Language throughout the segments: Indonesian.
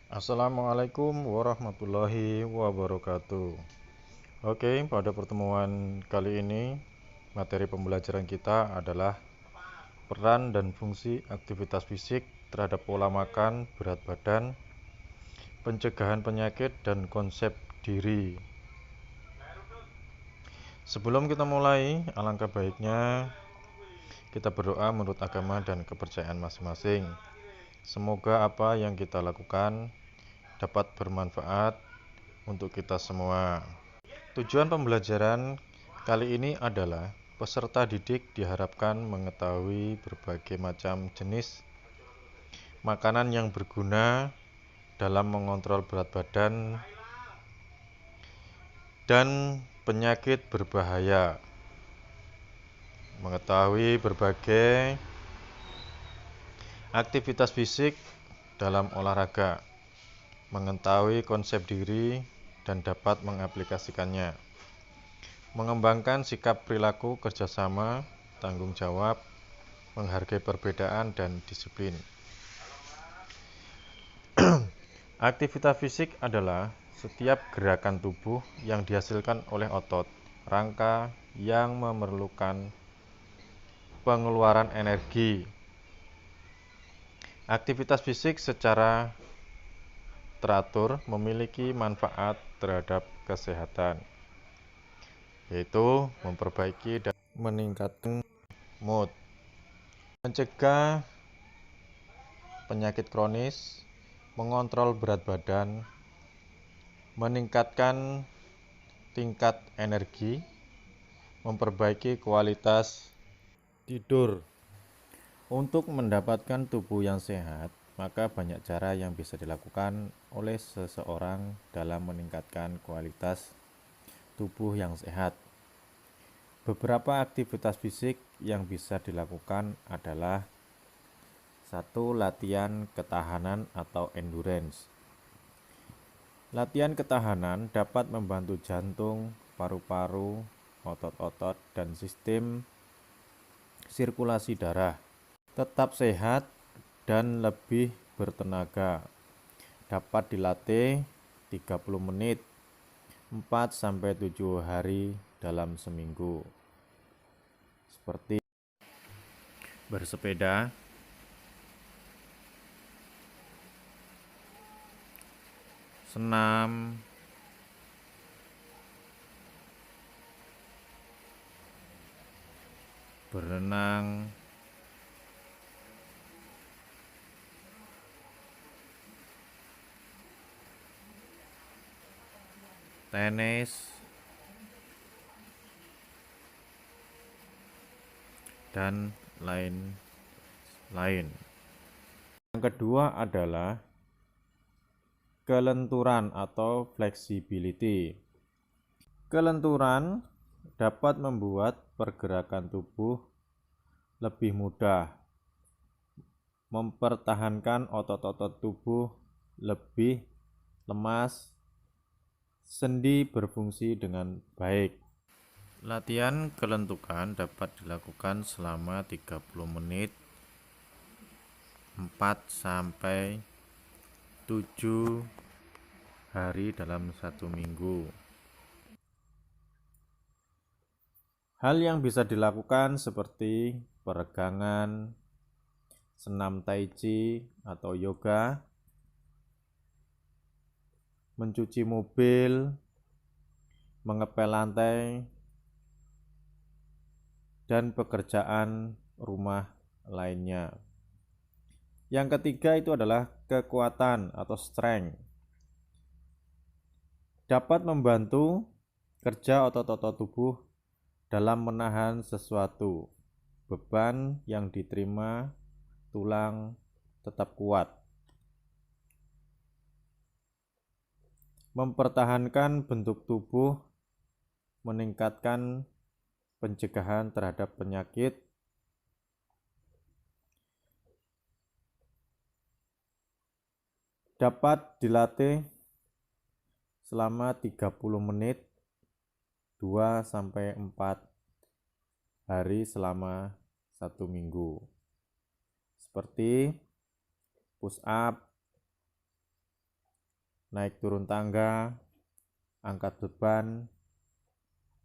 Assalamualaikum warahmatullahi wabarakatuh. Oke, pada pertemuan kali ini, materi pembelajaran kita adalah peran dan fungsi aktivitas fisik terhadap pola makan, berat badan, pencegahan penyakit, dan konsep diri. Sebelum kita mulai, alangkah baiknya kita berdoa menurut agama dan kepercayaan masing-masing. Semoga apa yang kita lakukan dapat bermanfaat untuk kita semua. Tujuan pembelajaran kali ini adalah peserta didik diharapkan mengetahui berbagai macam jenis makanan yang berguna dalam mengontrol berat badan dan penyakit berbahaya, mengetahui berbagai aktivitas fisik dalam olahraga, mengetahui konsep diri dan dapat mengaplikasikannya, mengembangkan sikap perilaku kerjasama, tanggung jawab, menghargai perbedaan dan disiplin. Aktivitas fisik adalah setiap gerakan tubuh yang dihasilkan oleh otot, rangka yang memerlukan pengeluaran energi. Aktivitas fisik secara teratur memiliki manfaat terhadap kesehatan, yaitu memperbaiki dan meningkatkan mood, mencegah penyakit kronis, mengontrol berat badan, meningkatkan tingkat energi, memperbaiki kualitas tidur. Untuk mendapatkan tubuh yang sehat, maka banyak cara yang bisa dilakukan oleh seseorang dalam meningkatkan kualitas tubuh yang sehat. Beberapa aktivitas fisik yang bisa dilakukan adalah: 1. Latihan ketahanan atau endurance. Latihan ketahanan dapat membantu jantung, paru-paru, otot-otot, dan sistem sirkulasi darah tetap sehat dan lebih bertenaga. Dapat dilatih 30 menit 4-7 hari dalam seminggu. Seperti bersepeda, senam, berenang, tenis, dan lain-lain. Yang kedua adalah kelenturan atau flexibility. Kelenturan dapat membuat pergerakan tubuh lebih mudah, mempertahankan otot-otot tubuh lebih lemas, sendi berfungsi dengan baik. Latihan kelentukan dapat dilakukan selama 30 menit 4-7 hari dalam satu minggu. Hal yang bisa dilakukan seperti peregangan, senam tai chi atau yoga, mencuci mobil, mengepel lantai, dan pekerjaan rumah lainnya. Yang ketiga itu adalah kekuatan atau strength. Dapat membantu kerja otot-otot tubuh dalam menahan sesuatu. Beban yang diterima tulang tetap kuat. Mempertahankan bentuk tubuh, meningkatkan pencegahan terhadap penyakit, dapat dilatih selama 30 menit 2-4 hari selama satu minggu. Seperti push up, naik turun tangga, angkat beban,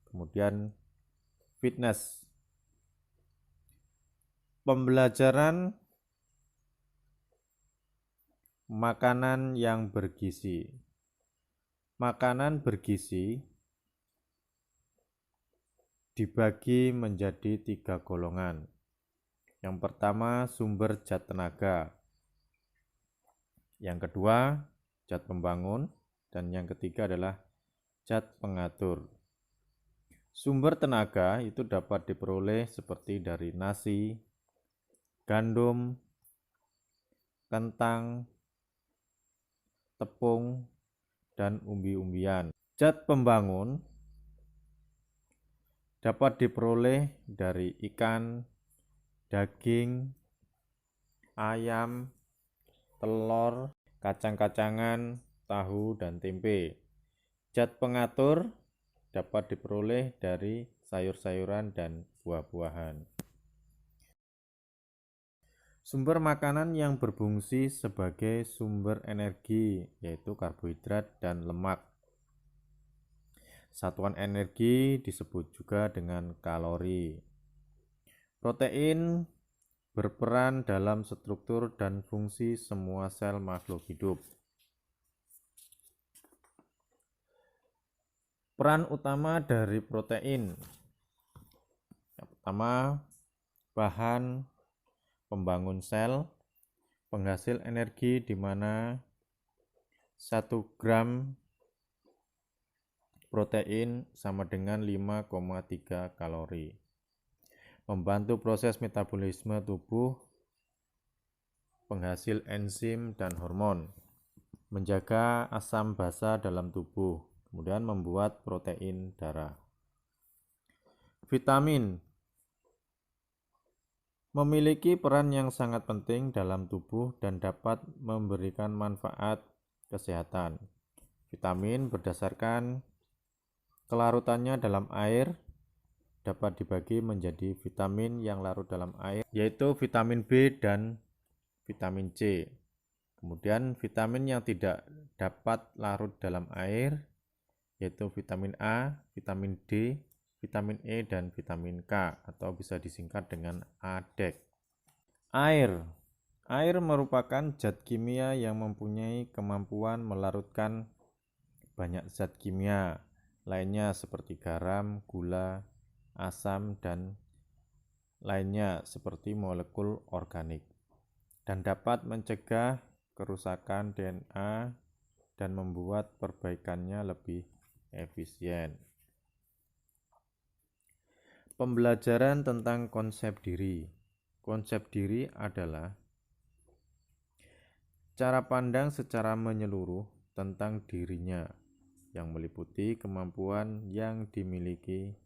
kemudian fitness. Pembelajaran makanan yang bergizi. Makanan bergizi dibagi menjadi 3 golongan. Yang pertama, sumber zat tenaga. Yang kedua, zat pembangun. Dan yang ketiga adalah zat pengatur. Sumber tenaga itu dapat diperoleh seperti dari nasi, gandum, kentang, tepung, dan umbi-umbian. Zat pembangun dapat diperoleh dari ikan, daging, ayam, telur, kacang-kacangan, tahu, dan tempe. Zat pengatur dapat diperoleh dari sayur-sayuran dan buah-buahan. Sumber makanan yang berfungsi sebagai sumber energi yaitu karbohidrat dan lemak. Satuan energi disebut juga dengan kalori. Protein berperan dalam struktur dan fungsi semua sel makhluk hidup. Peran utama dari protein. Yang pertama, bahan pembangun sel, penghasil energi di mana 1 gram protein sama dengan 5,3 kalori. Membantu proses metabolisme tubuh, penghasil enzim dan hormon, menjaga asam basa dalam tubuh, kemudian membuat protein darah. Vitamin memiliki peran yang sangat penting dalam tubuh dan dapat memberikan manfaat kesehatan. Vitamin berdasarkan kelarutannya dalam air dapat dibagi menjadi vitamin yang larut dalam air, yaitu vitamin B dan vitamin C. Kemudian vitamin yang tidak dapat larut dalam air, yaitu vitamin A, vitamin D, vitamin E, dan vitamin K, atau bisa disingkat dengan ADEK. Air merupakan zat kimia yang mempunyai kemampuan melarutkan banyak zat kimia lainnya seperti garam, gula, asam, dan lainnya seperti molekul organik, dan dapat mencegah kerusakan DNA dan membuat perbaikannya lebih efisien. Pembelajaran tentang konsep diri. Konsep diri adalah cara pandang secara menyeluruh tentang dirinya yang meliputi kemampuan yang dimiliki,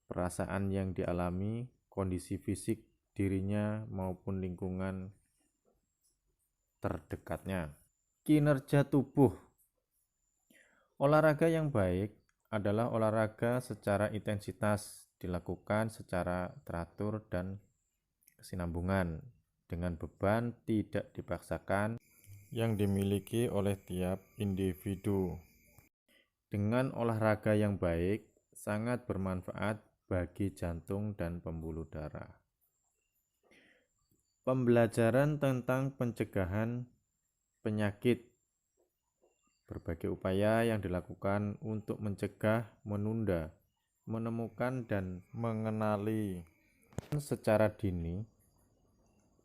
perasaan yang dialami, kondisi fisik dirinya maupun lingkungan terdekatnya. Kinerja tubuh. Olahraga yang baik adalah olahraga secara intensitas, dilakukan secara teratur dan kesinambungan, dengan beban tidak dipaksakan yang dimiliki oleh tiap individu. Dengan olahraga yang baik sangat bermanfaat bagi jantung dan pembuluh darah. Pembelajaran tentang pencegahan penyakit. Berbagai upaya yang dilakukan untuk mencegah, menunda, menemukan, dan mengenali secara dini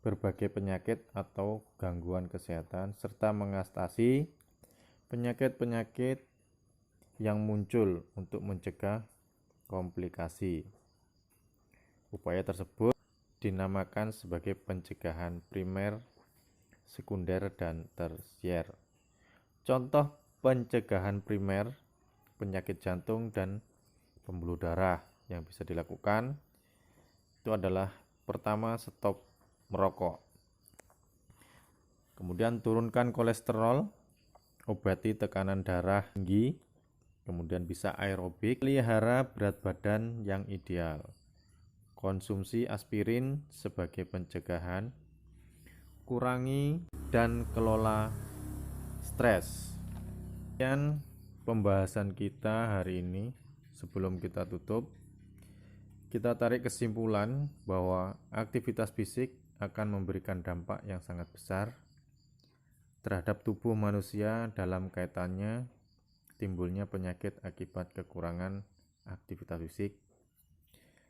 berbagai penyakit atau gangguan kesehatan, serta mengatasi penyakit-penyakit yang muncul untuk mencegah komplikasi. Upaya tersebut dinamakan sebagai pencegahan primer, sekunder, dan tersier. Contoh pencegahan primer penyakit jantung dan pembuluh darah yang bisa dilakukan itu adalah pertama, stop merokok. Kemudian turunkan kolesterol, obati tekanan darah tinggi, kemudian bisa aerobik, pelihara berat badan yang ideal. Konsumsi aspirin sebagai pencegahan, kurangi dan kelola stres. Sekian pembahasan kita hari ini. Sebelum kita tutup, kita tarik kesimpulan bahwa aktivitas fisik akan memberikan dampak yang sangat besar terhadap tubuh manusia dalam kaitannya timbulnya penyakit akibat kekurangan aktivitas fisik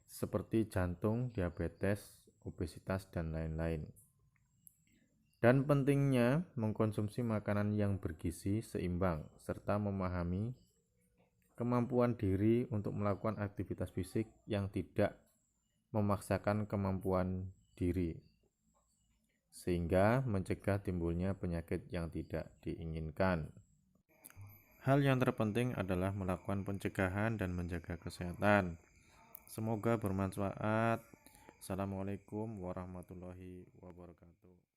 seperti jantung, diabetes, obesitas, dan lain-lain. Dan pentingnya mengkonsumsi makanan yang bergizi seimbang serta memahami kemampuan diri untuk melakukan aktivitas fisik yang tidak memaksakan kemampuan diri, sehingga mencegah timbulnya penyakit yang tidak diinginkan. Hal yang terpenting adalah melakukan pencegahan dan menjaga kesehatan. Semoga bermanfaat. Assalamualaikum warahmatullahi wabarakatuh.